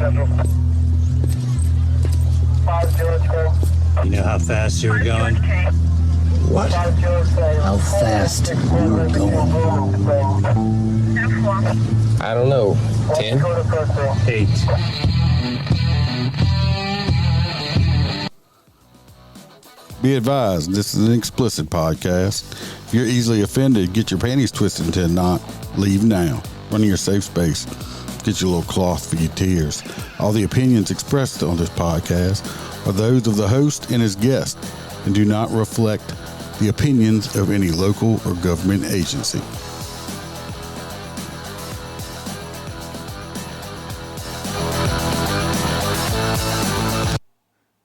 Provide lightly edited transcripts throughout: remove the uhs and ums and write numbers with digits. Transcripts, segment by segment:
You know how fast you were going? What? How fast you were going? I don't know. 10? 8. Be advised, this is an explicit podcast. If you're easily offended, get your panties twisted into a knot. Leave now. Run to your safe space. Get your little cloth for your tears. All the opinions expressed on this podcast are those of the host and his guest and do not reflect the opinions of any local or government agency.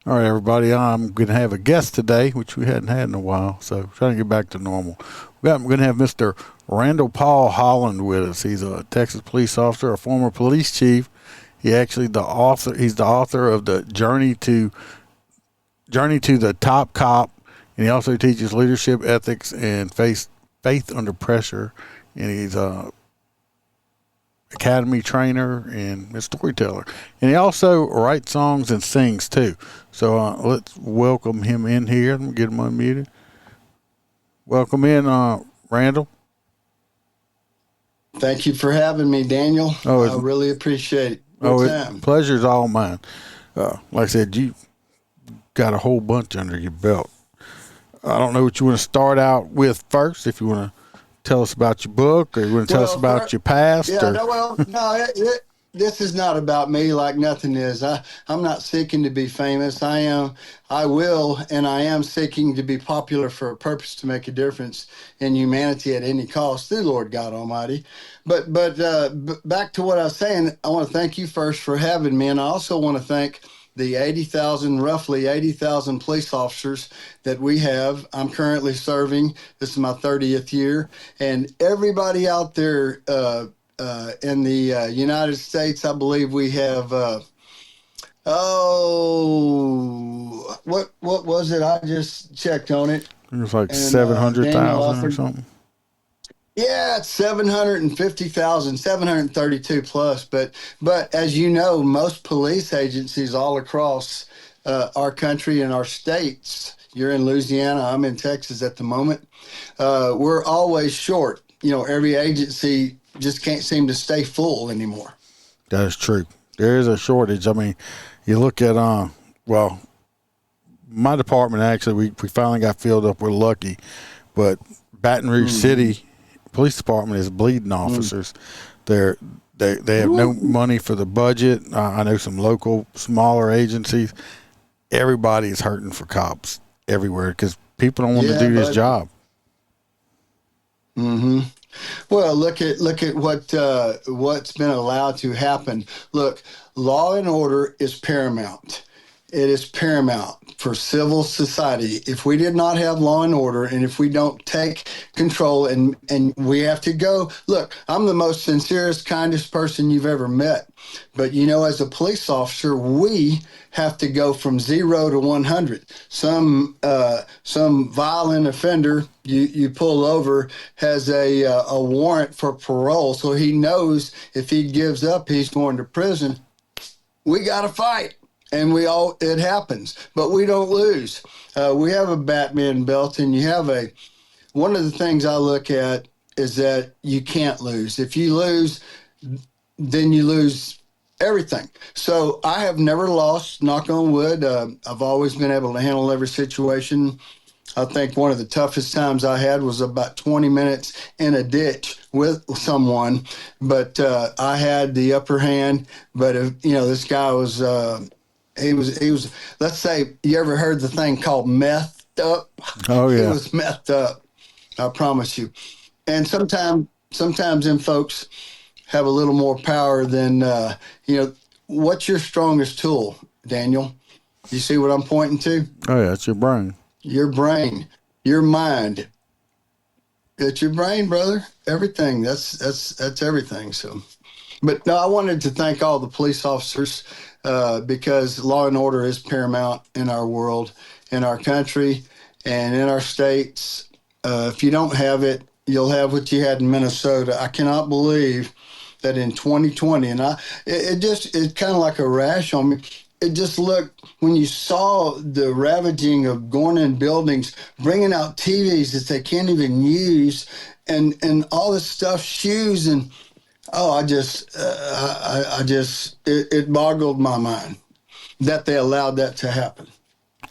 All right, everybody, I'm going to have a guest today, which we hadn't had in a while, so trying to get back to normal. We're going to have Mr. Randall Paul Holland with us. He's a Texas police officer, a former police chief. He's the author of the Journey to the Top Cop, and he also teaches leadership, ethics, and faith under pressure. And he's a academy trainer and a storyteller, and he also writes songs and sings too. So let's welcome him in here. Let me get him unmuted. Welcome in, Randall. Thank you for having me, Daniel. I really appreciate it. Pleasure's all mine. Like I said, you got a whole bunch under your belt. I don't know what you want to start out with first. If you want to tell us about your book, or you want to tell us about your past? This is not about me like nothing is. I'm not seeking to be famous. I am seeking to be popular for a purpose to make a difference in humanity at any cost through Lord God Almighty. But back to what I was saying, I want to thank you first for having me, and I also want to thank the roughly 80,000 police officers that we have. I'm currently serving. This is my 30th year. And everybody out there in the United States, I believe we have, what was it? I just checked on it. It was like 700,000 or something. Yeah, it's 750,000, 732 plus. But as you know, most police agencies all across our country and our states, you're in Louisiana, I'm in Texas at the moment, we're always short. You know, every agency just can't seem to stay full anymore. That is true. There is a shortage. I mean, you look at, my department, actually, we finally got filled up. We're lucky. But Baton Rouge City Police Department is bleeding officers. They have no money for the budget. I know some local smaller agencies. Everybody is hurting for cops everywhere because people don't want to do this job. Mm-hmm. Well, look at what's been allowed to happen. Look, law and order is paramount. It is paramount for civil society. If we did not have law and order, and if we don't take control, and we have to go, look, I'm the most sincerest, kindest person you've ever met. But, you know, as a police officer, we have to go from 0 to 100. Some violent offender you pull over has a warrant for parole, so he knows if he gives up, he's going to prison. We got to fight. And it happens, but we don't lose. We have a Batman belt, and one of the things I look at is that you can't lose. If you lose, then you lose everything. So I have never lost, knock on wood. I've always been able to handle every situation. I think one of the toughest times I had was about 20 minutes in a ditch with someone, but I had the upper hand. But this guy was. He was, let's say, you ever heard the thing called methed up? Oh, yeah. He was methed up, I promise you. And sometimes them folks have a little more power than, what's your strongest tool, Daniel? You see what I'm pointing to? Oh, yeah, it's your brain. Your brain, your mind. It's your brain, brother. Everything. That's everything. So, but no, I wanted to thank all the police officers. Because law and order is paramount in our world, in our country, and in our states. If you don't have it, you'll have what you had in Minnesota. I cannot believe that in 2020, and it's kind of like a rash on me. It just looked, when you saw the ravaging of going in buildings, bringing out TVs that they can't even use, and all this stuff, shoes, and it boggled my mind that they allowed that to happen.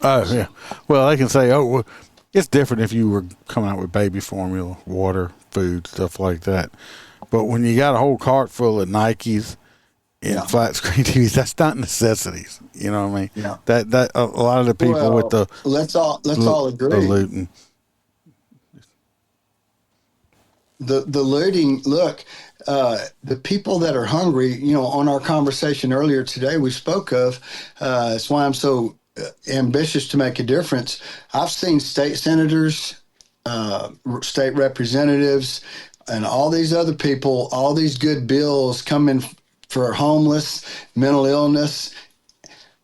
Oh, yeah. Well, they can say, oh, well, it's different if you were coming out with baby formula, water, food, stuff like that. But when you got a whole cart full of Nikes and flat screen TVs, that's not necessities. You know what I mean? Yeah. That a lot of the people with the let's all agree. The looting. The looting. Look, the people that are hungry. You know, on our conversation earlier today, we spoke of. That's why I'm so ambitious to make a difference. I've seen state senators, state representatives, and all these other people, all these good bills coming for homeless, mental illness.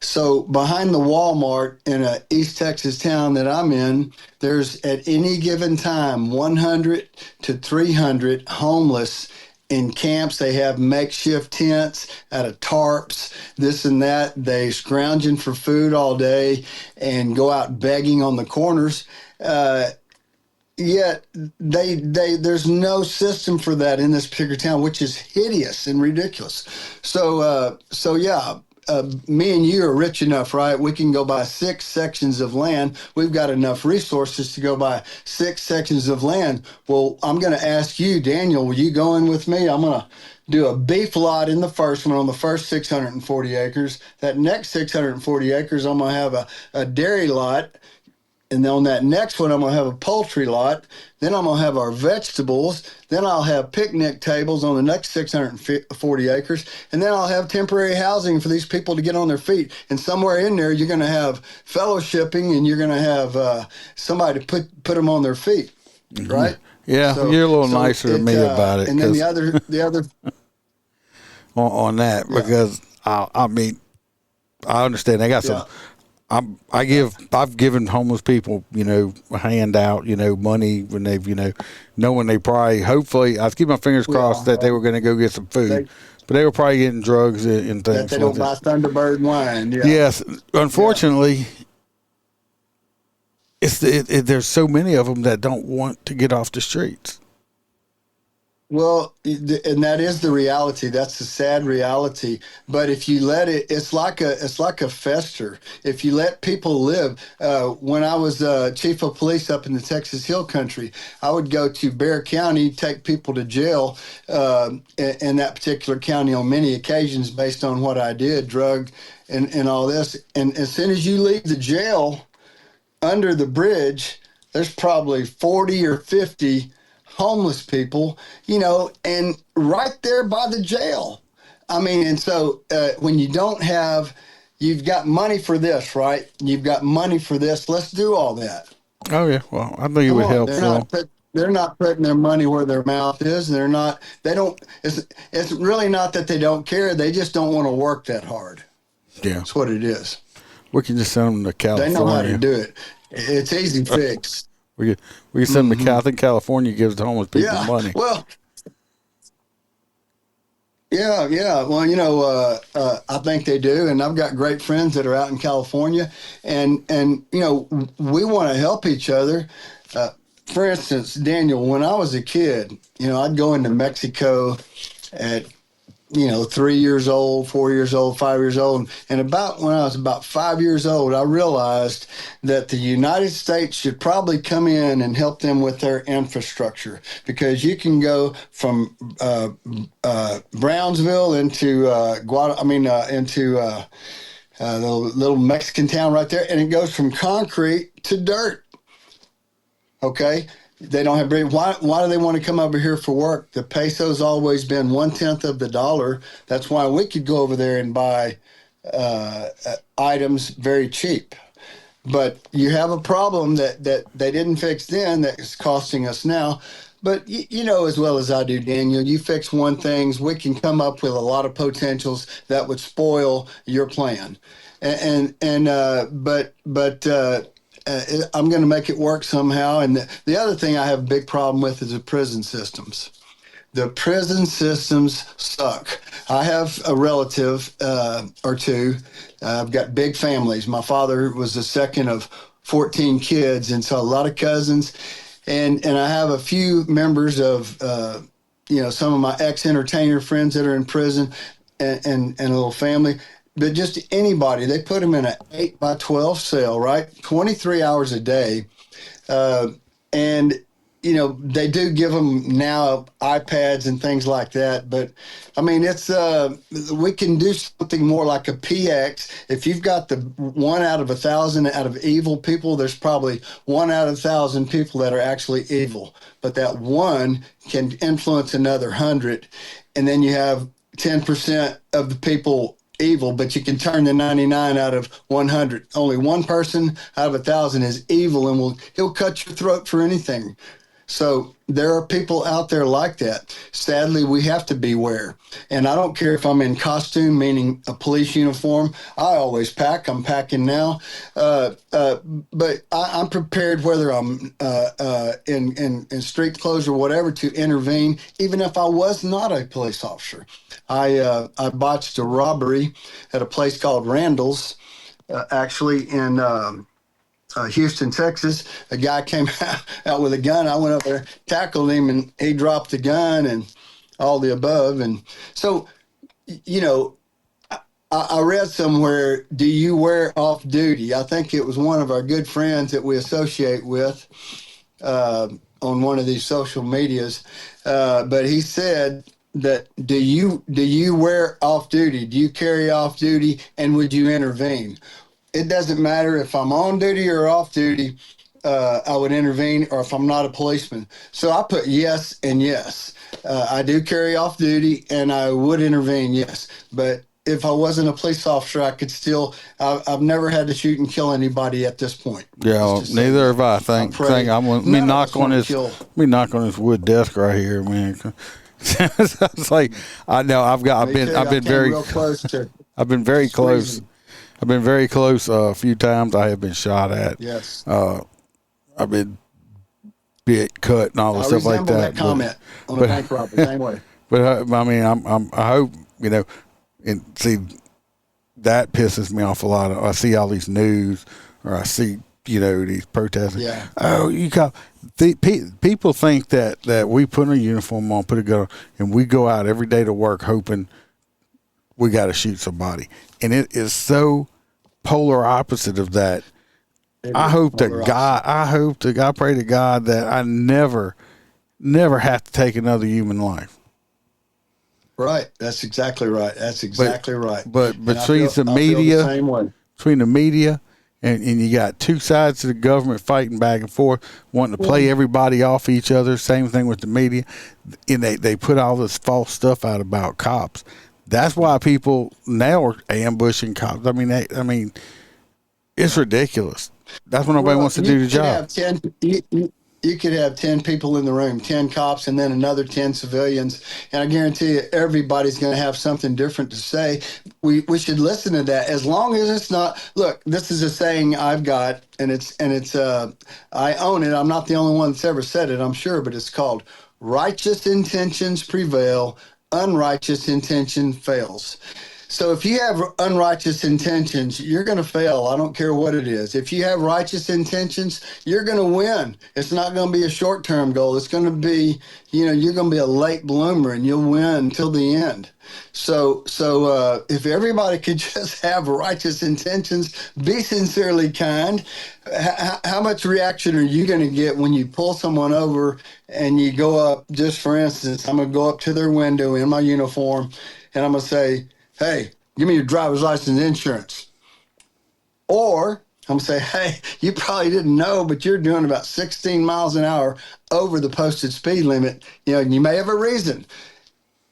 So behind the Walmart in a East Texas town that I'm in, there's at any given time 100 to 300 homeless in camps. They have makeshift tents out of tarps, this and that. They scrounging for food all day and go out begging on the corners. Yet there's no system for that in this particular town, which is hideous and ridiculous. So me and you are rich enough, right? We can go buy 6 sections of land. We've got enough resources to go buy 6 sections of land. Well, I'm going to ask you, Daniel, will you go in with me? I'm going to do a beef lot in the first one on the first 640 acres. That next 640 acres, I'm going to have a dairy lot. And then on that next one, I'm going to have a poultry lot. Then I'm going to have our vegetables. Then I'll have picnic tables on the next 640 acres. And then I'll have temporary housing for these people to get on their feet. And somewhere in there, you're going to have fellowshipping, and you're going to have somebody to put them on their feet, right? Yeah, so, you're a little nicer to me about it. And then the other on that, because I mean, I understand they got some. I've given homeless people, a handout, money when they've, knowing they probably, hopefully, I was keeping my fingers crossed that they were going to go get some food, but they were probably getting drugs and things. That they don't buy Thunderbird wine. Yeah. Yes, unfortunately, there's so many of them that don't want to get off the streets. Well, and that is the reality. That's the sad reality. But if you let it, it's like a fester. If you let people live, when I was chief of police up in the Texas Hill Country, I would go to Bexar County, take people to jail in that particular county on many occasions based on what I did, drug and all this. And as soon as you leave the jail, under the bridge, there's probably 40 or 50 homeless people, and right there by the jail. I mean, and so when you don't have, you've got money for this, right? You've got money for this. Let's do all that. Oh yeah. Well, I think it would help. They're not putting their money where their mouth is. It's really not that they don't care. They just don't want to work that hard. Yeah. That's what it is. We can just send them to California. They know how to do it. It's easy fix. We can send them to I think California gives the homeless people money. Well, yeah. Well, I think they do, and I've got great friends that are out in California, and we want to help each other. For instance, Daniel, when I was a kid, I'd go into Mexico at 3 years old, 4 years old, 5 years old. And when I was about 5 years old, I realized that the United States should probably come in and help them with their infrastructure, because you can go from Brownsville into the little Mexican town right there, and it goes from concrete to dirt. Okay? They don't have bridge. Why do they want to come over here for work? The peso's always been 1/10 of the dollar. That's why we could go over there and buy items very cheap. But you have a problem that they didn't fix then that is costing us now. But you know as well as I do, Daniel, you fix one thing, we can come up with a lot of potentials that would spoil your plan. I'm going to make it work somehow. And the other thing I have a big problem with is the prison systems. The prison systems suck. I have a relative or two. I've got big families. My father was the second of 14 kids, and so a lot of cousins. And I have a few members of, some of my ex-entertainer friends that are in prison and a little family. But just anybody, they put them in an 8x12 cell, right? 23 hours a day. And they do give them now iPads and things like that. But I mean, it's we can do something more like a PX. If you've got the 1 out of 1,000 out of evil people, there's probably 1 out of 1,000 people that are actually evil. But that one can influence another 100. And then you have 10% of the people evil, but you can turn the 99 out of 100. Only one person out of 1,000 is evil, and he'll cut your throat for anything. So there are people out there like that. Sadly, we have to beware. And I don't care if I'm in costume, meaning a police uniform. I always pack. I'm packing now. But I'm prepared, whether I'm in street clothes or whatever, to intervene, even if I was not a police officer. I botched a robbery at a place called Randall's, actually in Houston, Texas. A guy came out with a gun. I went up there, tackled him, and he dropped the gun and all the above. And so, I read somewhere, do you wear off duty? I think it was one of our good friends that we associate with on one of these social medias. But he said that, do you wear off duty? Do you carry off duty? And would you intervene? It doesn't matter if I'm on duty or off duty, I would intervene, or if I'm not a policeman. So I put yes and yes. I do carry off duty, and I would intervene, yes. But if I wasn't a police officer, I could still, I've never had to shoot and kill anybody at this point. Yeah, well, neither have I. Let me knock on this wood desk right here, man. It's like, I know I've been very close to. I've been very close. I've been very close a few times. I have been shot at. Yes. I've been bit, cut, and all the stuff like that. That comment on a bank robbery, same way. But I mean, I hope and see, that pisses me off a lot. I see all these news, or I see these protests. Yeah. Oh, people think that we put a uniform on, put a gun on, and we go out every day to work hoping we got to shoot somebody. And it is so polar opposite of that. I pray to God that I never have to take another human life. Right. That's exactly right. Right. But between between the media and you got two sides of the government fighting back and forth, wanting to play everybody off each other. Same thing with the media. And they put all this false stuff out about cops. That's why people now are ambushing cops. I mean, it's ridiculous. That's what nobody wants to do the job. You could have 10 people in the room, 10 cops, and then another 10 civilians. And I guarantee you, everybody's going to have something different to say. We should listen to that, as long as it's not. Look, this is a saying I've got, and it's I own it. I'm not the only one that's ever said it, I'm sure, but it's called "Righteous intentions prevail, unrighteous intention fails." So if you have unrighteous intentions, you're going to fail. I don't care what it is. If you have righteous intentions, you're going to win. It's not going to be a short-term goal. It's going to be, you're going to be a late bloomer, and you'll win until the end. So if everybody could just have righteous intentions, be sincerely kind, how much reaction are you going to get when you pull someone over and you go up, just for instance, I'm going to go up to their window in my uniform, and I'm going to say, "Hey, give me your driver's license and insurance." Or I'm going to say, "Hey, you probably didn't know, but you're doing about 16 miles an hour over the posted speed limit. And you may have a reason."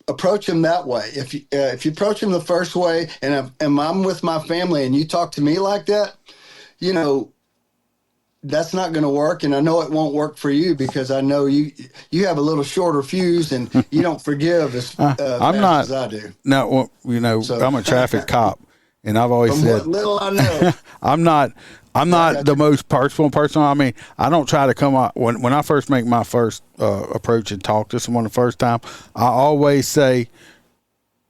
Approach them that way. If you approach them the first way, and I'm with my family, and you talk to me like that, that's not going to work. And I know it won't work for you, because I know you have a little shorter fuse, and you don't forgive as fast as I do. No, I'm a traffic cop, and I've always said, what little I know, I'm not I'm not the most personal person. I mean, I don't try to come out when I first make my first approach and talk to someone the first time. I always say,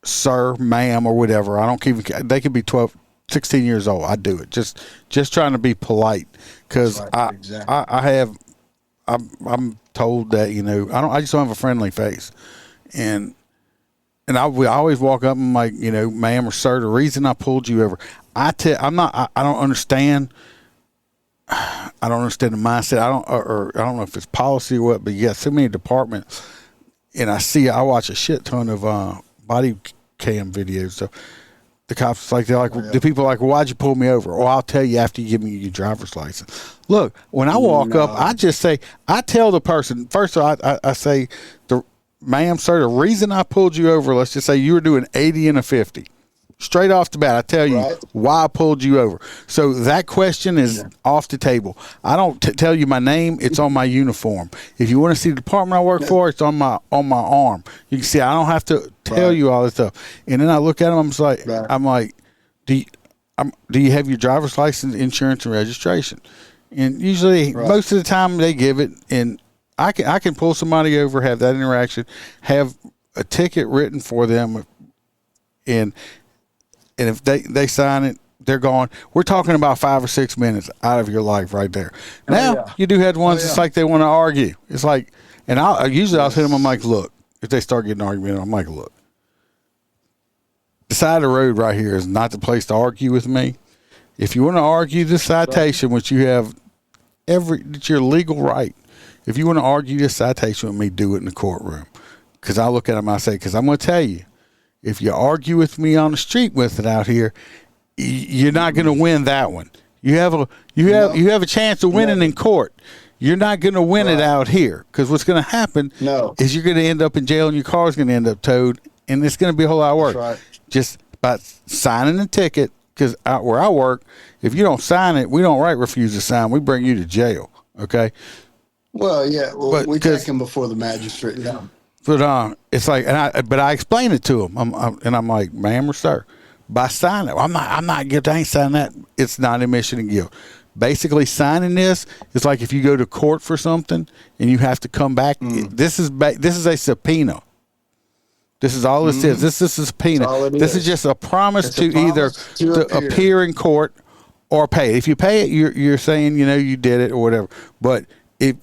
sir, ma'am, or whatever. I don't even. They could be 12, 16 years old. I do it just trying to be polite because I'm told that I just don't have a friendly face, and I always walk up and I'm like, ma'am or sir, the reason I pulled you over, I don't understand. I don't understand the mindset. I don't know if it's policy or what, but yeah, so many departments, and I watch a shit ton of body cam videos. So the cops the people are like, well, why'd you pull me over? Or I'll tell you after you give me your driver's license. Look, when I walk up, I tell the person first. I say, ma'am, sir, the reason I pulled you over, let's just say you were doing 80 and a 50. Straight off the bat, I tell you why I pulled you over. So that question is off the table. I don't tell you my name. It's on my uniform. If you want to see the department I work for, it's on my arm. You can see I don't have to tell you all this stuff. And then I look at them. I'm like, do you have your driver's license, insurance, and registration? And usually, most of the time, they give it. And I can pull somebody over, have that interaction, have a ticket written for them, and if they sign it, they're gone. We're talking about 5 or 6 minutes out of your life right there. Now, you do have ones it's like they want to argue. It's like, and I'll hit them, I'm like, look, if they start getting an argument, I'm like, look, the side of the road right here is not the place to argue with me. If you want to argue this citation, which you have it's your legal right. If you want to argue this citation with me, do it in the courtroom. Because I look at them, I say, because I'm going to tell you, if you argue with me on the street with it out here, you're not going to win that one. You have a chance of winning in court. You're not going to win it out here because what's going to happen is you're going to end up in jail and your car's going to end up towed, and it's going to be a whole lot of work. Right. Just by signing the ticket, because where I work, if you don't sign it, we don't write refuse to sign. We bring you to jail. Okay. Well, yeah. Well, we take them before the magistrate. Yeah. But it's like, but I explain it to him, I'm like, ma'am or sir, by signing it, I'm not guilty. I ain't signing that. It's not admission of guilt. Basically, signing this is like if you go to court for something and you have to come back. This is a subpoena. This is all this is. This is a subpoena. This is just a promise to either appear in court or pay it. If you pay it, you're saying you did it or whatever. But if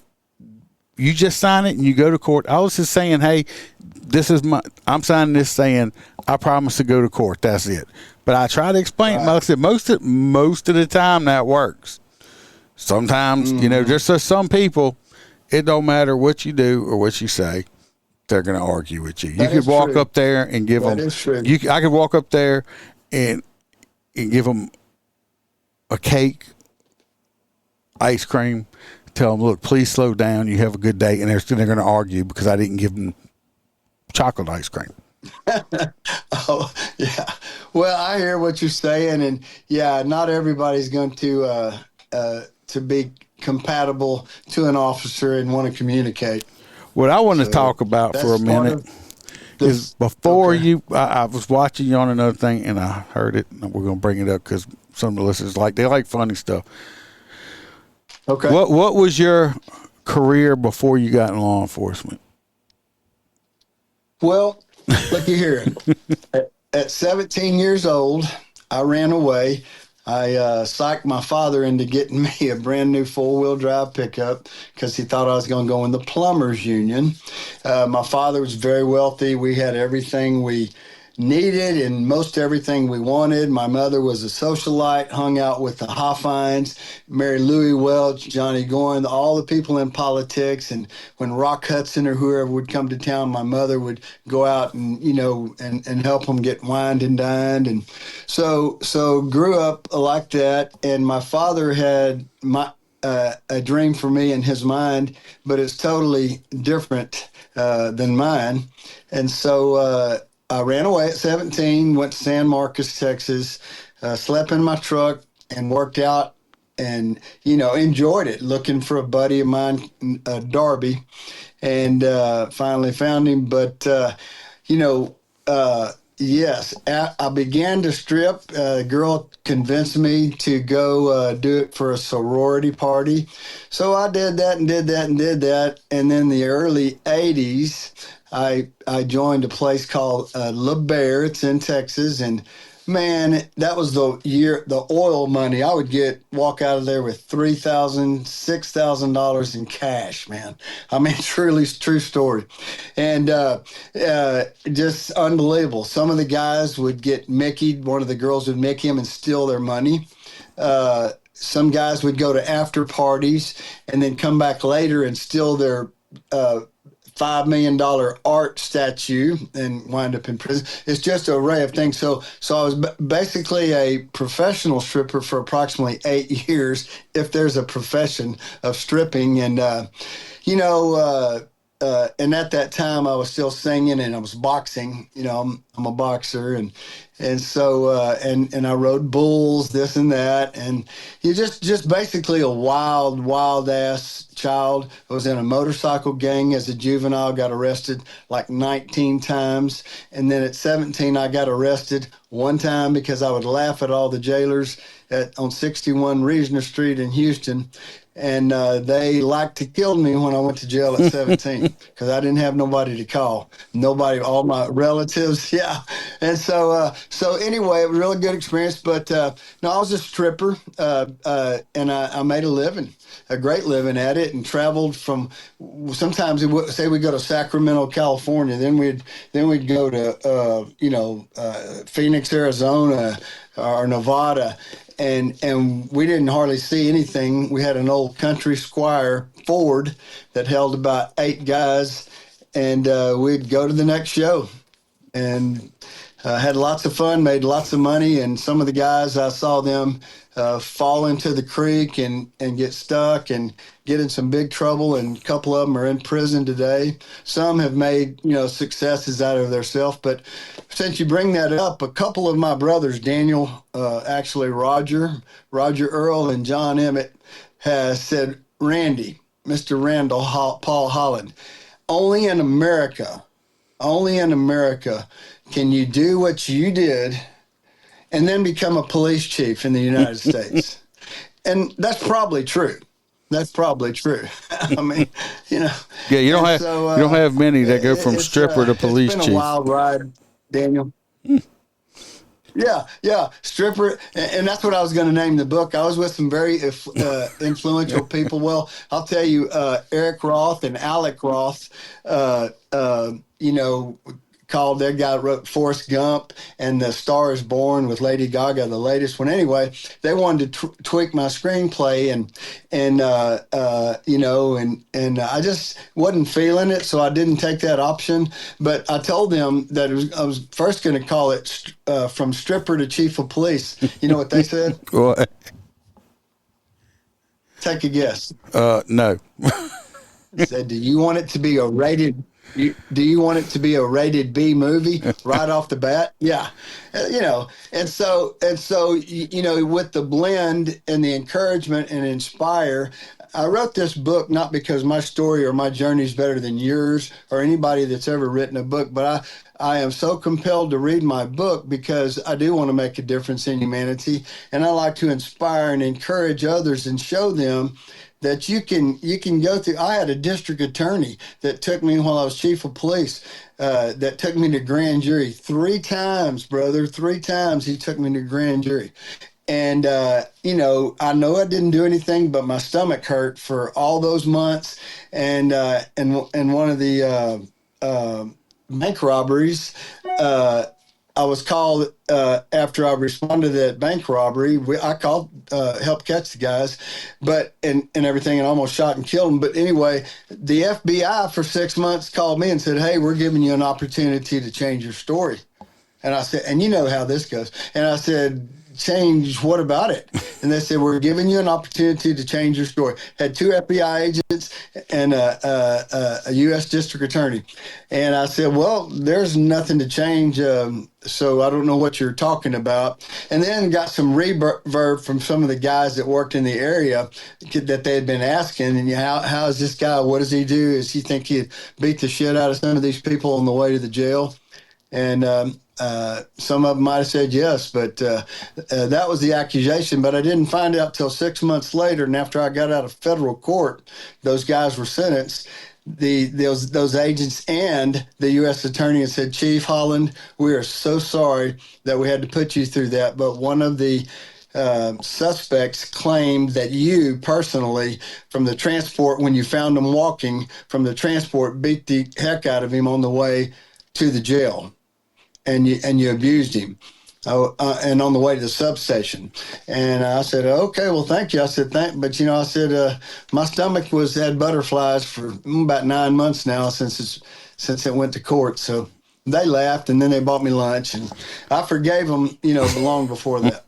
you just sign it and you go to court, I was just saying, hey, I'm signing this saying I promise to go to court. That's it. But I try to explain. Like I said, most of the time that works. Sometimes there's just some people. It don't matter what you do or what you say, they're going to argue with you. You could walk up there and give them. I could walk up there and give them a cake, ice cream. Tell them, look, please slow down. You have a good day. And they're going to argue because I didn't give them chocolate ice cream. Oh, yeah. Well, I hear what you're saying. And, yeah, not everybody's going to be compatible to an officer and want to communicate. What I want to talk about for a minute is before I was watching you on another thing, and I heard it. And we're going to bring it up because some of the listeners they like funny stuff. Okay. What was your career before you got in law enforcement? Well, looky here. At 17 years old, I ran away. I psyched my father into getting me a brand new 4-wheel drive pickup because he thought I was going to go in the plumbers union. My father was very wealthy. We had everything we needed and most everything we wanted. My mother was a socialite, hung out with the Hoffines, married Louis Welch, Johnny Gorin, all the people in politics. And when Rock Hudson or whoever would come to town, my mother would go out and, and help them get wined and dined. And so grew up like that. And my father had a dream for me in his mind, but it's totally different than mine. And so, I ran away at 17, went to San Marcos, Texas, slept in my truck and worked out and, enjoyed it, looking for a buddy of mine, Darby, and finally found him. But, Yes, I began to strip. A girl convinced me to go do it for a sorority party. So I did that and did that and did that. And then the early 80s, I joined a place called La Bear. It's in Texas. And man, that was the year, the oil money. I would walk out of there with $3,000, $6,000 in cash, man. I mean, truly true story. And just unbelievable. Some of the guys would get Mickeyed. One of the girls would Mickey him and steal their money. Some guys would go to after parties and then come back later and steal their $5 million art statue and wind up in prison. It's just an array of things. So I was basically a professional stripper for approximately 8 years, if there's a profession of stripping. And, and at that time I was still singing and I was boxing. I'm a boxer, and so and I rode bulls, this and that, and you just basically a wild ass child. I was in a motorcycle gang as a juvenile, got arrested like 19 times, and then at 17 I got arrested one time because I would laugh at all the jailers on 61 Reasoner Street in Houston. And they liked to kill me when I went to jail at 17 because I didn't have nobody to call. Nobody, all my relatives, yeah. And so anyway, it was a really good experience. But no, I was a stripper, and I made a great living at it, and traveled from. Sometimes say we go to Sacramento, California, then we'd go to Phoenix, Arizona, or Nevada. And we didn't hardly see anything. We had an old country Squire Ford that held about 8 guys, and we'd go to the next show, and had lots of fun, made lots of money. And some of the guys, I saw them fall into the creek and get stuck and get in some big trouble, and a couple of them are in prison today. Some have made successes out of themselves. But since you bring that up, a couple of my brothers, Daniel, actually Roger Earl, and John Emmett, has said, Randy, Mr. Randall, Paul Holland, only in America can you do what you did and then become a police chief in the United States. And that's probably true. I mean, Yeah, you don't have many that go from stripper to police chief. It's been a wild ride, Daniel. Yeah, stripper, and that's what I was going to name the book. I was with some very influential people. Well, I'll tell you, Eric Roth and Alec Roth, called, their guy wrote Forrest Gump and The Star is Born with Lady Gaga, the latest one. Anyway, they wanted to tweak my screenplay, and I just wasn't feeling it, so I didn't take that option. But I told them that I was first going to call it From Stripper to Chief of Police. You know what they said? What? Take a guess. No. Said, do you want it to be a rated B movie right off the bat? Yeah. And so with the blend and the encouragement and inspire, I wrote this book not because my story or my journey is better than yours or anybody that's ever written a book, but I am so compelled to read my book because I do want to make a difference in humanity, and I like to inspire and encourage others and show them that you can go through. I had a district attorney that took me while I was chief of police, that took me to grand jury 3 times, brother. 3 times he took me to grand jury. And, I know I didn't do anything, but my stomach hurt for all those months. And one of the bank robberies, I was called after I responded to that bank robbery. I called, helped catch the guys, and everything, and almost shot and killed them. But anyway, the FBI for 6 months called me and said, "Hey, we're giving you an opportunity to change your story." And I said, and you know how this goes. And I said, "Change? What about it?" And they said, "We're giving you an opportunity to change your story." Had 2 FBI agents and a U.S. district attorney. And I said, "Well, there's nothing to change, so I don't know what you're talking about." And then got some reverb from some of the guys that worked in the area that they had been asking, and how is this guy? What does he do? Does he think he'd beat the shit out of some of these people on the way to the jail? And Some of them might have said yes, but that was the accusation. But I didn't find out till 6 months later, and after I got out of federal court, those guys were sentenced. Those agents and the U.S. attorney had said, Chief Holland, we are so sorry that we had to put you through that. But one of the suspects claimed that you personally, from the transport, when you found him walking from the transport, beat the heck out of him on the way to the jail. And you abused him, and on the way to the substation. And I said, okay, well, thank you. I said, but I said, my stomach had butterflies for about 9 months now since it went to court. So they laughed, and then they bought me lunch, and I forgave them, long before that.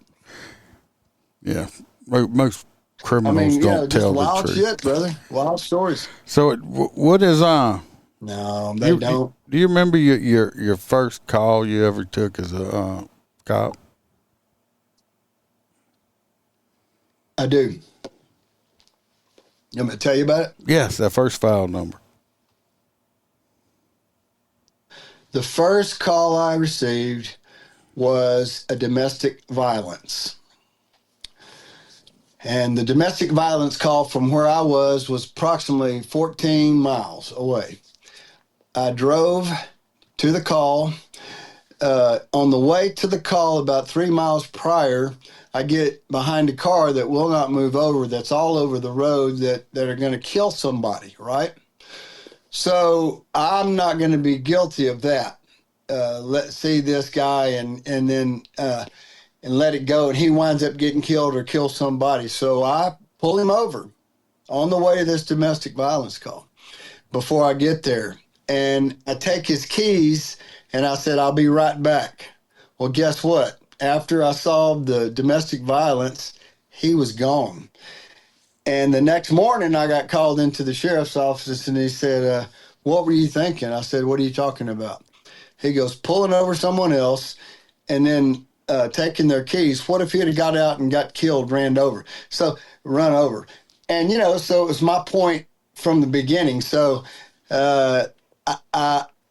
Yeah, most criminals don't tell just wild the truth. Shit, brother. Wild stories. So what is No, they don't. Do you remember your first call you ever took as a cop? I do. You want me to tell you about it? Yes, that first file number. The first call I received was a domestic violence. And the domestic violence call from where I was approximately 14 miles away. I drove to the call. On the way to the call, about 3 miles prior, I get behind a car that will not move over, that's all over the road, that are going to kill somebody, right? So I'm not going to be guilty of that. Let's see this guy and then let it go, and he winds up getting killed or kills somebody. So I pull him over on the way to this domestic violence call before I get there. And I take his keys, and I said, I'll be right back. Well, guess what? After I solved the domestic violence, he was gone. And the next morning, I got called into the sheriff's office, and he said, what were you thinking? I said, what are you talking about? He goes, pulling over someone else and then taking their keys. What if he had got out and got killed, run over? And, so it was my point from the beginning. So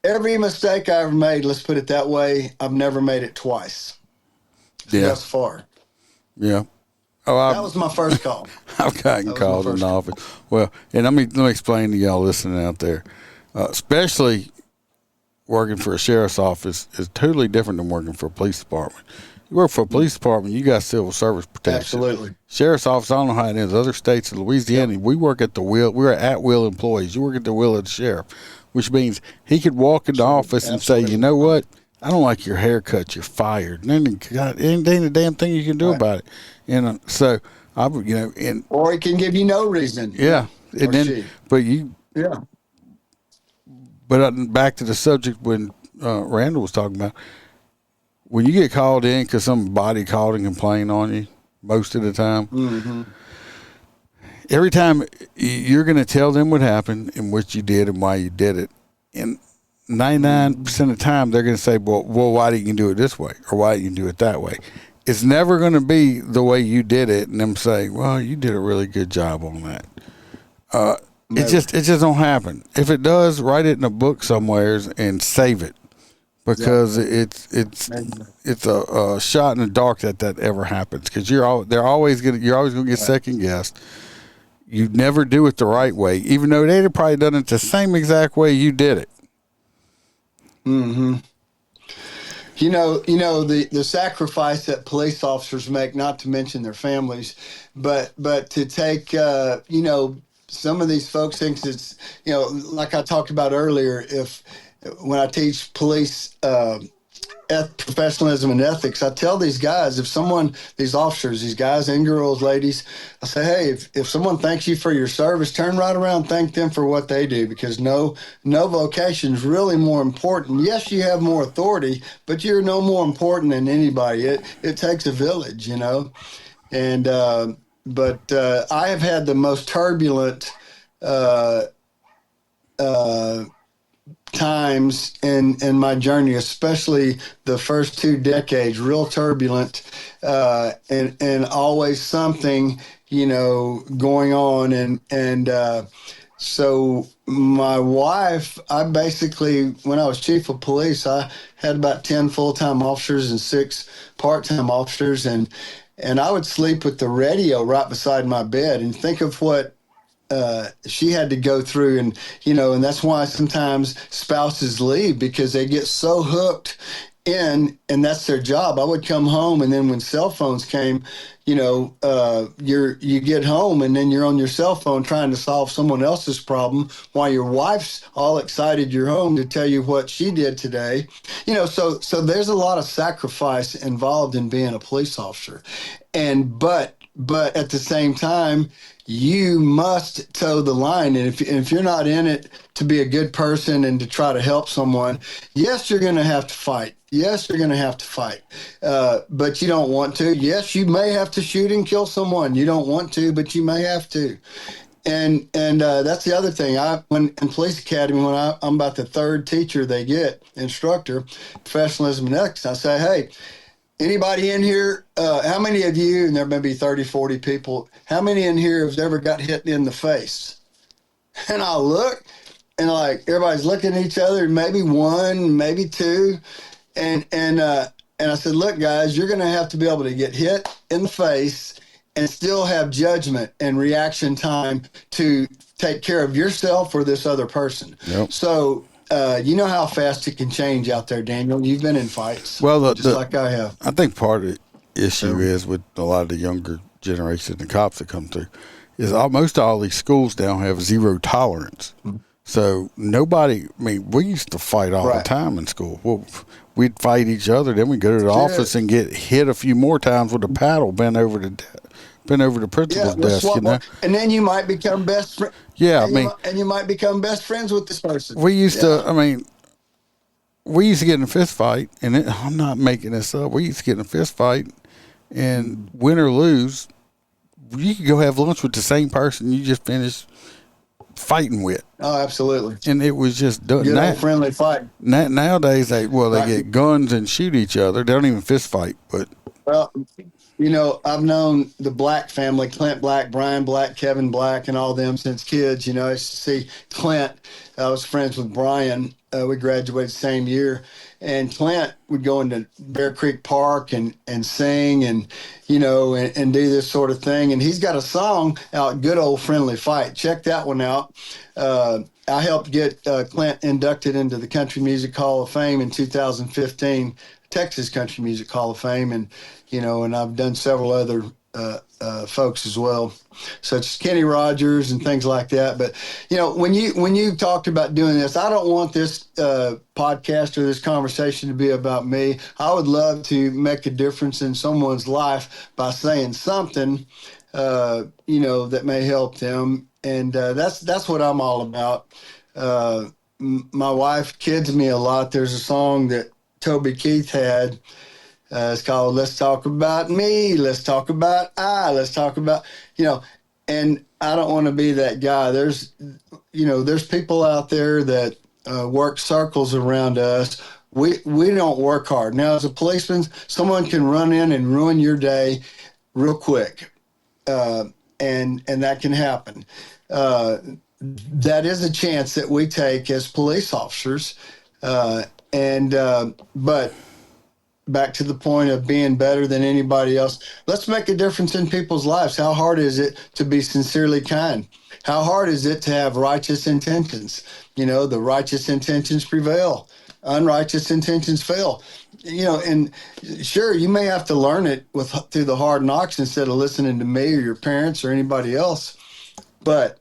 every mistake I ever made, let's put it that way, I've never made it twice. Thus far. Yeah. That was my first call. I've gotten called in the office. Well, and let me explain to y'all listening out there, especially working for a sheriff's office is totally different than working for a police department. You work for a police department, you got civil service protection. Absolutely. Sheriff's office, I don't know how it is. Other states in Louisiana, we work at the will. We're at-will employees. You work at the will of the sheriff, which means he could walk into the office and say, you know what? I don't like your haircut. You're fired. And then, God, ain't a damn thing you can do about it. And so, or he can give you no reason. Yeah. And then, But back to the subject when Randall was talking about, when you get called in because somebody called and complained on you most of the time, every time you're going to tell them what happened and what you did and why you did it. And 99% of the time, they're going to say, well, why didn't you do it this way? Or why didn't you do it that way? It's never going to be the way you did it and them say, well, you did a really good job on that. It just don't happen. If it does, write it in a book somewheres and save it, because it's a shot in the dark that ever happens, because you're always gonna get second guessed. You never do it the right way, even though they'd have probably done it the same exact way you did it. Mm-hmm. The sacrifice that police officers make, not to mention their families, but to take some of these folks think it's, like I talked about earlier, when I teach police professionalism and ethics, I tell these guys, these officers, these guys and girls, ladies, I say, hey, if someone thanks you for your service, turn right around and thank them for what they do, because no vocation is really more important. Yes, you have more authority, but you're no more important than anybody. It takes a village, and but I have had the most turbulent times in my journey, especially the first 2 decades, real turbulent, and always something, going on. And So my wife, I basically, when I was chief of police, I had about 10 full-time officers and 6 part-time officers, and I would sleep with the radio right beside my bed. And think of what she had to go through, and and that's why sometimes spouses leave, because they get so hooked in, and that's their job. I would come home, and then when cell phones came, you get home, and then you're on your cell phone trying to solve someone else's problem while your wife's all excited you're home to tell you what she did today. So there's a lot of sacrifice involved in being a police officer, and but at the same time, you must toe the line. And if you're not in it to be a good person and to try to help someone, yes, you're going to have to fight. Yes, you're going to have to fight, but you don't want to. Yes, you may have to shoot and kill someone. You don't want to, but you may have to. And that's the other thing. When in police academy, when I'm about the 3rd teacher they get, instructor, professionalism and ethics, I say, hey, anybody in here, how many of you, and there may be 30, 40 people, how many in here have ever got hit in the face? And I look, and like everybody's looking at each other, maybe 1, maybe 2. And I said, look, guys, you're going to have to be able to get hit in the face and still have judgment and reaction time to take care of yourself or this other person. Yep. So, you know how fast it can change out there, Daniel. You've been in fights, Well, like I have. I think part of the issue is with a lot of the younger generation, the cops that come through, is most all these schools now have zero tolerance. Mm-hmm. So nobody, we used to fight all the time in school. Well, we'd fight each other, then we'd go to the office and get hit a few more times with a paddle bent over the principal's desk, And then you might become best friends. Yeah, and you might become best friends with this person. We used to, we used to get in a fist fight, and I'm not making this up. We used to get in a fist fight, and win or lose, you could go have lunch with the same person you just finished fighting with. Oh, absolutely. And it was just done. Good old friendly fight. Nowadays, they get guns and shoot each other. They don't even fist fight. But well, I've known the Black family, Clint Black, Brian Black, Kevin Black, and all them since kids. I used to see Clint. I was friends with Brian. We graduated the same year. And Clint would go into Bear Creek Park and sing and do this sort of thing. And he's got a song out, Good Old Friendly Fight. Check that one out. I helped get Clint inducted into the Country Music Hall of Fame in 2015, Texas Country Music Hall of Fame. And, and I've done several other folks as well, such as Kenny Rogers and things like that. But when you talked about doing this, I don't want this podcast or this conversation to be about me. I would love to make a difference in someone's life by saying something that may help them, and that's what I'm all about. My wife kids me a lot. There's a song that Toby Keith had. It's called Let's Talk About Me, Let's Talk About Let's Talk About, and I don't want to be that guy. There's people out there that work circles around us. We don't work hard. Now, as a policeman, someone can run in and ruin your day real quick, and that can happen. That is a chance that we take as police officers, but back to the point of being better than anybody else. Let's make a difference in people's lives. How hard is it to be sincerely kind? How hard is it to have righteous intentions? The righteous intentions prevail. Unrighteous intentions fail. And sure, you may have to learn it through the hard knocks instead of listening to me or your parents or anybody else. But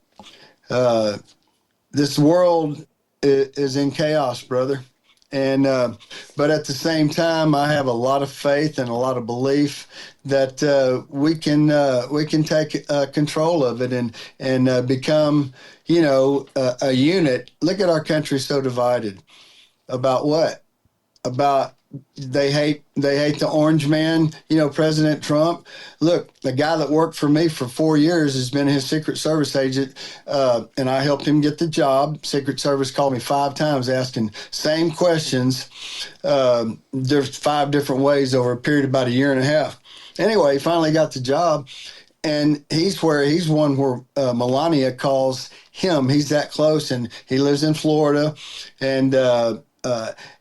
this world is in chaos, brother. And but at the same time, I have a lot of faith and a lot of belief that we can take control of it and become a unit. Look at our country so divided. About what? About they hate the orange man, President Trump. Look, the guy that worked for me for 4 years has been his Secret Service agent, and I helped him get the job. Secret Service called me 5 times asking same questions. There's 5 different ways over a period of about a year and a half. Anyway, he finally got the job, and he's one where Melania calls him. He's that close, and he lives in Florida. And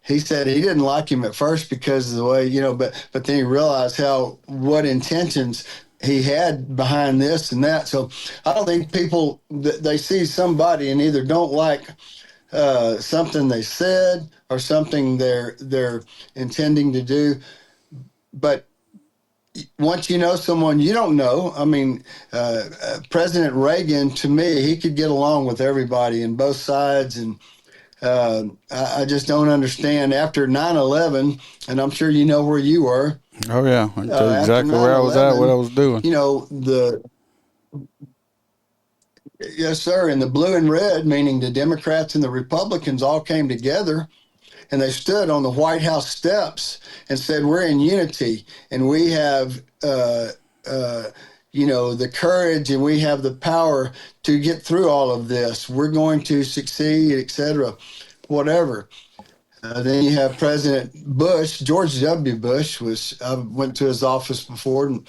he said he didn't like him at first because of the way, but then he realized what intentions he had behind this and that. So I don't think people, they see somebody and either don't like something they said or something they're intending to do. But once you know someone you don't know, I mean, President Reagan, to me, he could get along with everybody in both sides. And I just don't understand. After 9/11, and I'm sure you know where you were. Oh, yeah. I can tell you exactly where I was at, what I was doing. Yes, sir. And the blue and red, meaning the Democrats and the Republicans, all came together. And they stood on the White House steps and said, we're in unity, and we have, the courage, and we have the power to get through all of this. We're going to succeed, etc., whatever. Then you have President Bush, George W. Bush. I went to his office before, and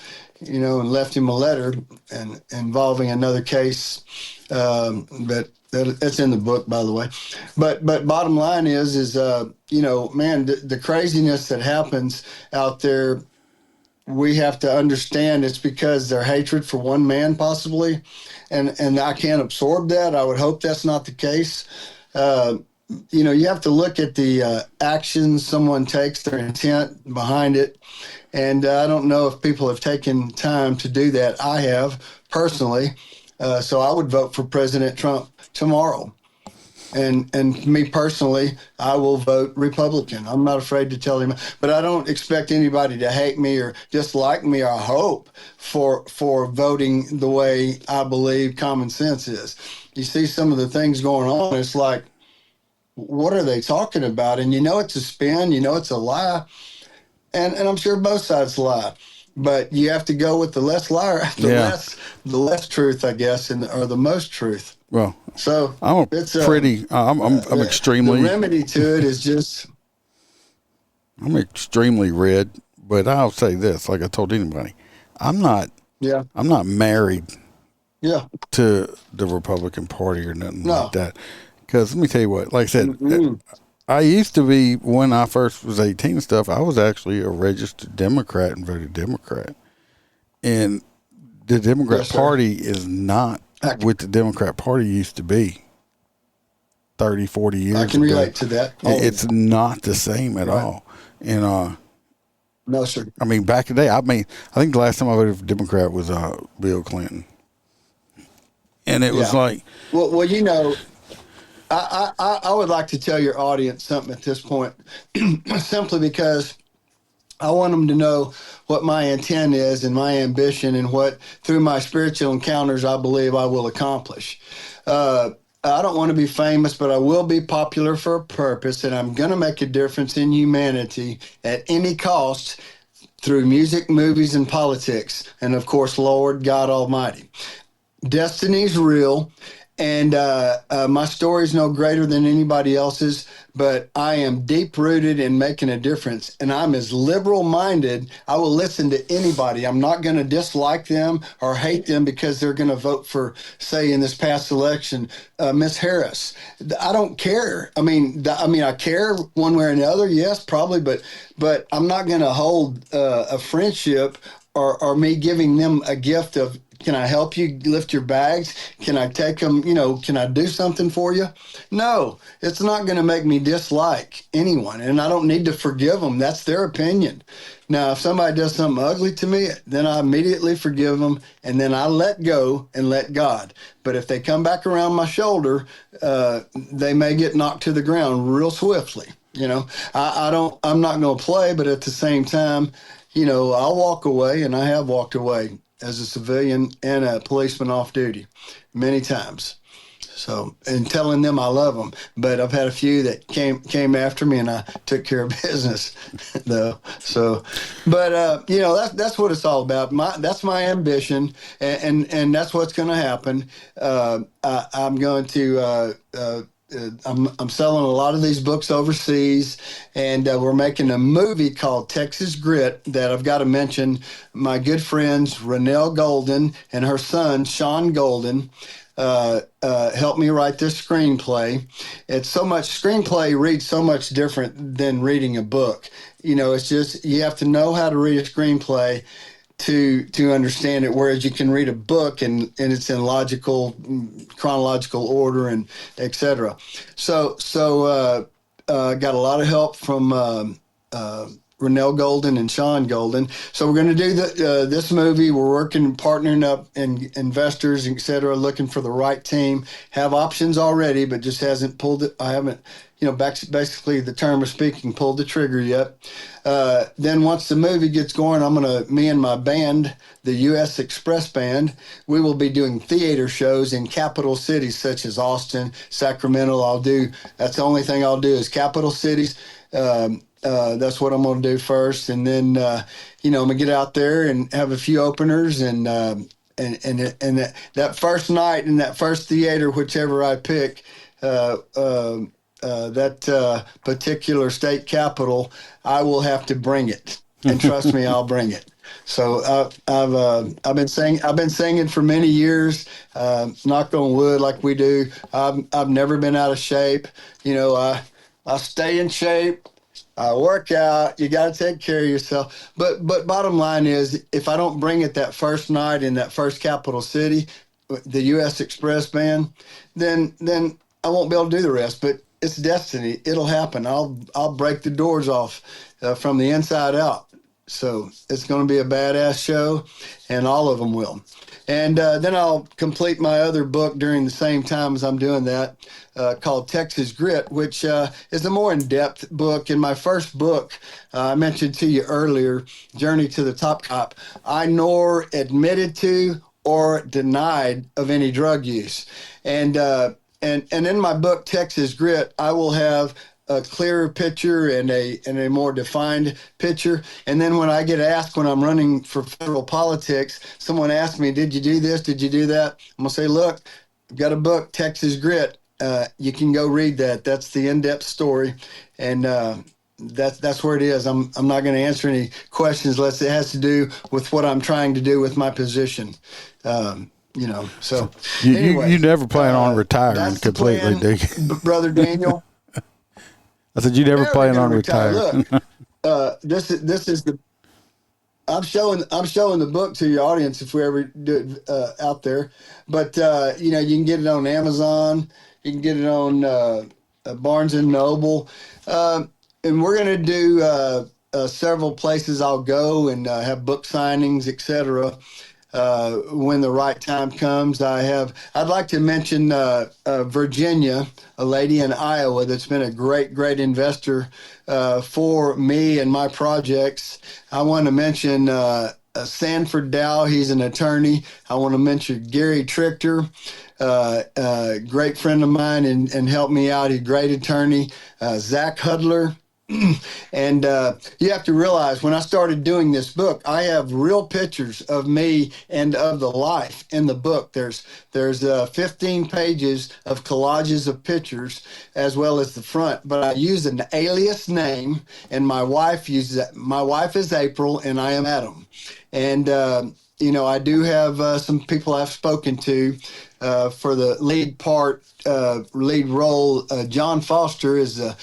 left him a letter and involving another case, but that's in the book, by the way. But bottom line is man, the craziness that happens out there, we have to understand it's because their hatred for one man, possibly, and I can't absorb that. I would hope that's not the case. You have to look at the actions someone takes, their intent behind it. And I don't know if people have taken time to do that. I have, personally. So I would vote for President Trump tomorrow. And me personally, I will vote Republican. I'm not afraid to tell him. But I don't expect anybody to hate me or dislike me, or hope for voting the way I believe common sense is. You see some of the things going on, it's like, what are they talking about? And it's a spin, it's a lie. And I'm sure both sides lie. But you have to go with the less liar, the less truth, I guess, or the most truth. Well, so I'm extremely. The remedy to it is just. I'm extremely red, but I'll say this: like I told anybody, I'm not married. Yeah. To the Republican Party or nothing like that. Because let me tell you what, like I said, I used to be, when I first was 18 and stuff, I was actually a registered Democrat and voted Democrat. And the Democrat Party is not what the Democrat Party used to be 30, 40 years ago. I can relate to that. It's not the same at all. And no, sir. I mean, back in the day, I think the last time I voted for Democrat was Bill Clinton. And it was like... Well, I would like to tell your audience something at this point, simply because I want them to know what my intent is and my ambition, and what, through my spiritual encounters, I believe I will accomplish. I don't want to be famous, but I will be popular for a purpose, and I'm going to make a difference in humanity at any cost, through music, movies, and politics, and of course, Lord God Almighty. Destiny's real. And my story is no greater than anybody else's, but I am deep-rooted in making a difference. And I'm as liberal-minded, I will listen to anybody. I'm not going to dislike them or hate them because they're going to vote for, say, in this past election, Miss Harris. I don't care. I mean, I care one way or another, yes, probably, but I'm not going to hold a friendship or me giving them a gift of, can I help you lift your bags? Can I take them, can I do something for you? No, it's not going to make me dislike anyone, and I don't need to forgive them. That's their opinion. Now, if somebody does something ugly to me, then I immediately forgive them, and then I let go and let God. But if they come back around my shoulder, they may get knocked to the ground real swiftly. I'm not going to play, but at the same time, I'll walk away, and I have walked away as a civilian and a policeman off duty many times. So, and telling them I love them. But I've had a few that came after me, and I took care of business, though. So, but, that's what it's all about. That's my ambition, and that's what's going to happen. I'm going to... I'm selling a lot of these books overseas, and we're making a movie called Texas Grit that I've got to mention my good friends Randall Golden and her son Sean Golden. helped me write this screenplay. It's so much screenplay reads so much different than reading a book. It's just you have to know how to read a screenplay to understand it, whereas you can read a book and it's in logical, chronological order and etc. So got a lot of help from Randall Golden and Sean Golden. So we're going to do this movie. We're working, partnering up, and investors, etc., looking for the right team. Have options already, but just hasn't pulled it. I haven't, basically the term of speaking, pulled the trigger yet. Then once the movie gets going, me and my band, the U.S. Express Band, we will be doing theater shows in capital cities such as Austin, Sacramento. That's the only thing I'll do is capital cities. That's what I'm going to do first, and then I'm going to get out there and have a few openers, and that first night in that first theater, whichever I pick, that particular state capital, I will have to bring it, and trust me, I'll bring it. So I've been singing for many years. Knock on wood, like we do. I've never been out of shape. I stay in shape. I work out. You got to take care of yourself. But bottom line is, if I don't bring it that first night in that first capital city, the U.S. Express Band, then I won't be able to do the rest. But it's destiny. It'll happen. I'll break the doors off from the inside out. So it's going to be a badass show, and all of them will. And then I'll complete my other book during the same time as I'm doing that, called Texas Grit, which is a more in-depth book. In my first book, I mentioned to you earlier, Journey to the Top Cop, I nor admitted to or denied of any drug use. And in my book, Texas Grit, I will have a clearer picture and a more defined picture. And then when I get asked, when I'm running for federal politics, someone asks me, did you do this? Did you do that? I'm going to say, look, I've got a book, Texas Grit. You can go read that. That's the in-depth story. And that's where it is. I'm not going to answer any questions unless it has to do with what I'm trying to do with my position. So anyway, you never plan on retiring completely, do you? Brother Daniel? I said you never plan on retiring. Look, this is the. I'm showing the book to your audience if we ever do it out there, but you can get it on Amazon. You can get it on Barnes and Noble, and we're gonna do several places. I'll go and have book signings, etc. When the right time comes. I'd like to mention Virginia, a lady in Iowa that's been a great investor for me and my projects. I want to mention Sanford Dow. He's an attorney. I want to mention Gary Trichter, great friend of mine and helped me out. He's a great attorney. Zach Hudler. And you have to realize, when I started doing this book, I have real pictures of me and of the life in the book. There's 15 pages of collages of pictures as well as the front, but I use an alias name, and my wife is April and I am Adam. And I do have some people I've spoken to for the lead role. John Foster is a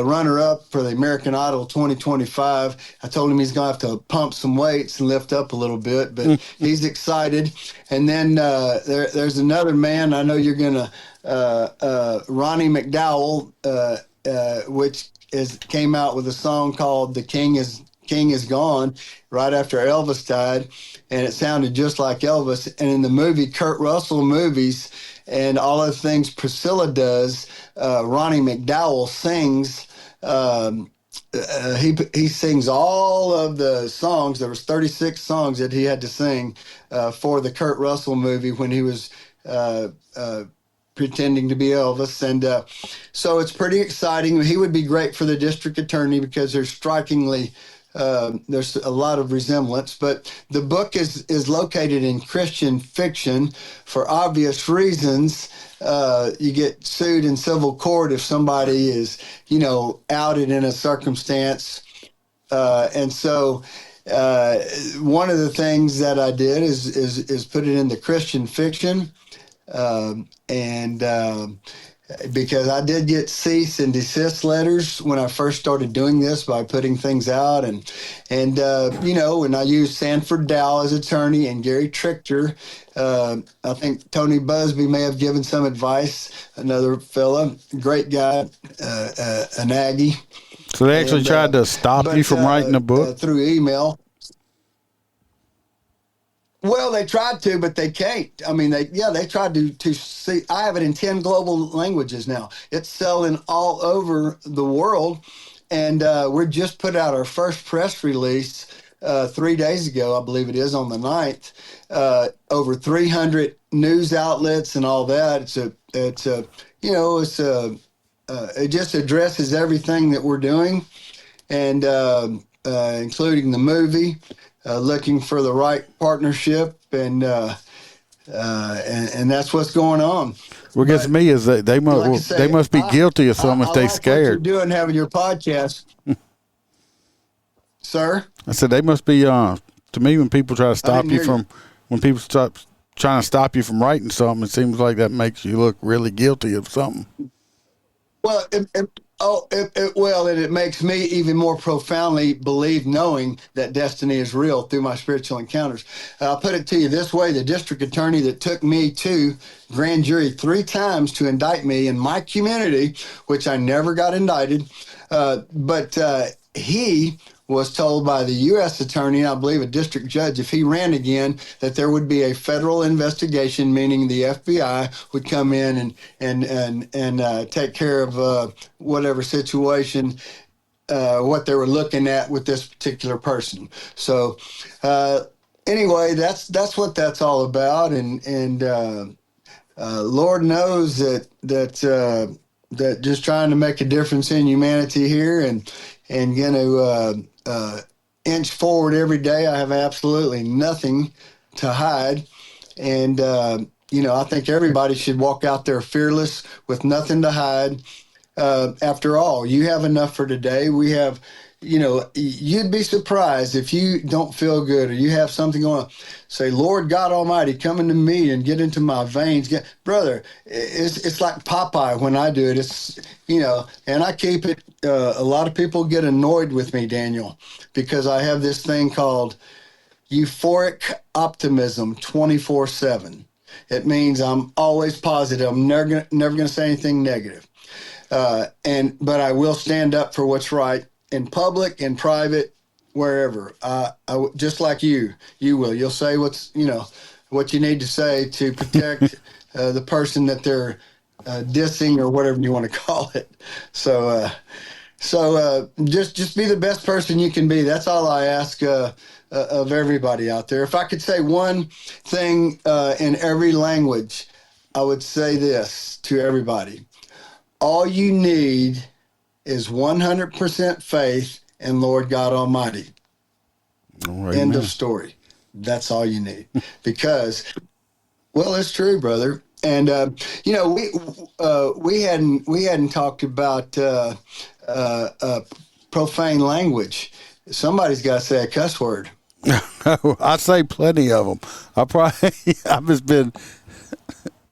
runner-up for the American Idol 2025. I told him he's going to have to pump some weights and lift up a little bit, but he's excited. And then there's another man I know you're going to, Ronnie McDowell, which came out with a song called "The King is Gone" right after Elvis died, and it sounded just like Elvis. And in the movie Kurt Russell movies and all of the things Priscilla does, Ronnie McDowell sings. He sings all of the songs. There was 36 songs that he had to sing for the Kurt Russell movie when he was pretending to be Elvis. And so it's pretty exciting. He would be great for the district attorney because there's a lot of resemblance, but the book is located in Christian fiction for obvious reasons. You get sued in civil court if somebody is, outed in a circumstance. And so one of the things that I did is put it in the Christian fiction. And because I did get cease and desist letters when I first started doing this by putting things out, and and I used Sanford Dow as attorney and Gary Trichter. I think Tony Busby may have given some advice. Another fella, great guy, an Aggie. So they actually tried to stop you from writing a book through email. Well, they tried to, but they can't. I mean, they tried to see. I have it in 10 global languages now. It's selling all over the world, and we just put out our first press release 3 days ago, I believe it is, on the 9th. Over 300 news outlets and all that. It just addresses everything that we're doing, and including the movie. Looking for the right partnership, and that's what's going on. What gets me is that they must be guilty of something if they scared. What you're doing, having your podcast, sir. I said they must be. To me, when people try to stop you from, when people stop trying to stop you from writing something, it seems like that makes you look really guilty of something. Well, and it makes me even more profoundly believe, knowing that destiny is real through my spiritual encounters. I'll put it to you this way: the district attorney that took me to grand jury 3 times to indict me in my community, which I never got indicted, but he was told by the U.S. attorney, and I believe a district judge, if he ran again, that there would be a federal investigation, meaning the FBI would come in and take care of whatever situation, what they were looking at with this particular person. So anyway, that's what that's all about, and Lord knows that just trying to make a difference in humanity here, and going to inch forward every day. I have absolutely nothing to hide. And, I think everybody should walk out there fearless with nothing to hide. After all, you have enough for today. We have, you'd be surprised if you don't feel good or you have something going on. Say, Lord God Almighty, come into me and get into my veins. Brother, it's like Popeye when I do it. It's, and I keep it. A lot of people get annoyed with me, Daniel, because I have this thing called euphoric optimism 24/7. It means I'm always positive. I'm never going to say anything negative. But I will stand up for what's right in public, in private, wherever. Just like you will. You'll say what you need to say to protect the person that they're dissing or whatever you want to call it. So just be the best person you can be. That's all I ask of everybody out there. If I could say one thing in every language, I would say this to everybody. All you need is 100% faith in Lord God Almighty. Right, End of story. That's all you need. Because, well, it's true, brother. And we hadn't talked about profane language. Somebody's got to say a cuss word. I say plenty of them. I've just been.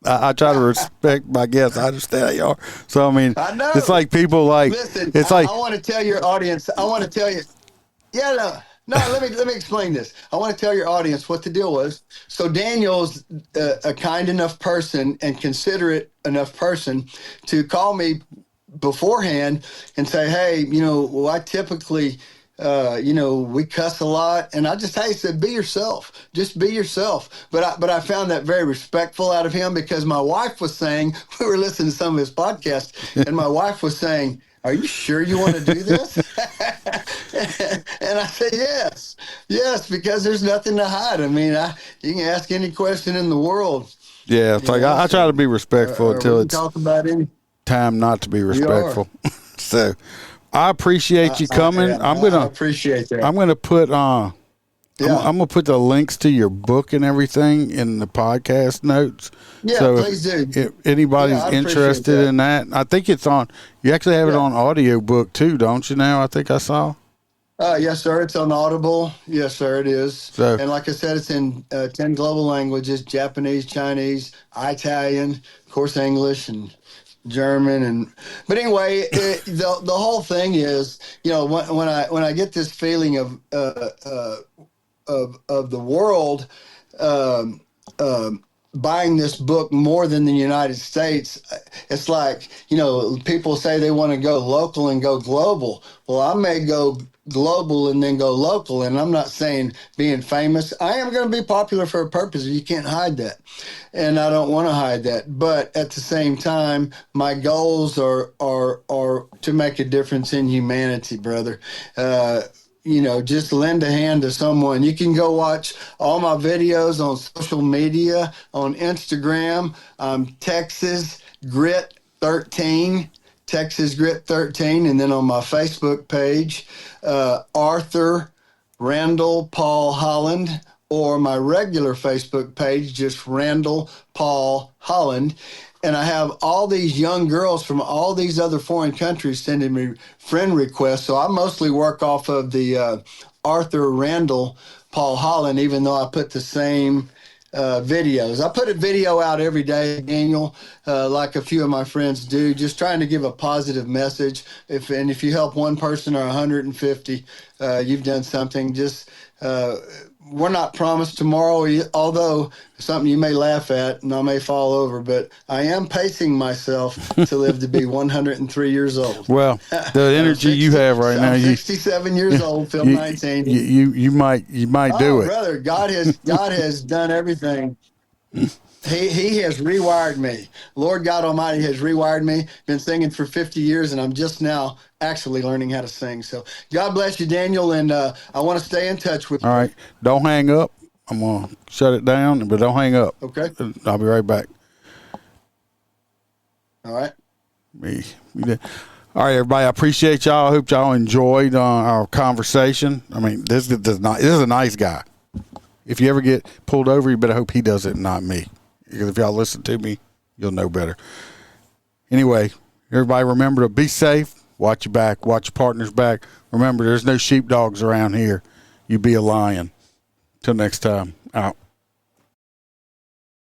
I try to respect my guests. I understand how you are. So, I mean, it's like people like. Listen, it's like I want to tell your audience. I want to tell you. Yeah, no. Let me explain this. I want to tell your audience what the deal was. So Daniel's a kind enough person and considerate enough person to call me beforehand and say, hey, I typically. We cuss a lot, and I just said, be yourself. Just be yourself. But I found that very respectful out of him, because my wife was saying, we were listening to some of his podcasts, and my wife was saying, are you sure you want to do this? And I said, yes, because there's nothing to hide. I mean, you can ask any question in the world. Yeah, it's like I try to be respectful until it's time not to be respectful. So. I appreciate you coming. I appreciate that. I'm gonna put I'm gonna put the links to your book and everything in the podcast notes. Yeah, so please do. If anybody's interested in that, I think it's on. You actually have it on audiobook too, don't you? Now I think I saw. Yes, sir. It's on Audible. Yes, sir. It is. So- and like I said, it's in 10 global languages: Japanese, Chinese, Italian, of course, English, and German. But anyway, the whole thing is, when I get this feeling of the world buying this book more than the United States, it's like, people say they want to go local and go global. Well, I may go global and then go local, and I'm not saying being famous. I am going to be popular for a purpose. You can't hide that, and I don't want to hide that. But at the same time, my goals are to make a difference in humanity, brother. Just lend a hand to someone. You can go watch all my videos on social media, on Instagram. Texas Grit 13, Texas Grit 13, and then on my Facebook page, Arthur Randall Paul Holland, or my regular Facebook page, just Randall Paul Holland. And I have all these young girls from all these other foreign countries sending me friend requests. So I mostly work off of the Arthur Randall Paul Holland, even though I put the same videos. I put a video out every day, Daniel, like a few of my friends do, just trying to give a positive message. If you help one person or 150, you've done something. Just we're not promised tomorrow, although something you may laugh at and I may fall over, but I am pacing myself to live to be 103 years old. Well, the energy you have right now, I'm 67 years old, Phil 19. You might do it. Brother, God has done everything. He has rewired me. Lord God Almighty has rewired me. Been singing for 50 years, and I'm just now actually learning how to sing. So God bless you, Daniel, and I want to stay in touch with you. All right. Don't hang up. I'm going to shut it down, but don't hang up. Okay. I'll be right back. All right. All right, everybody. I appreciate y'all. I hope y'all enjoyed our conversation. I mean, this is a nice guy. If you ever get pulled over, you better hope he does it and not me. Because if y'all listen to me, you'll know better. Anyway, everybody remember to be safe. Watch your back. Watch your partner's back. Remember, there's no sheepdogs around here. You be a lion. Till next time. Out.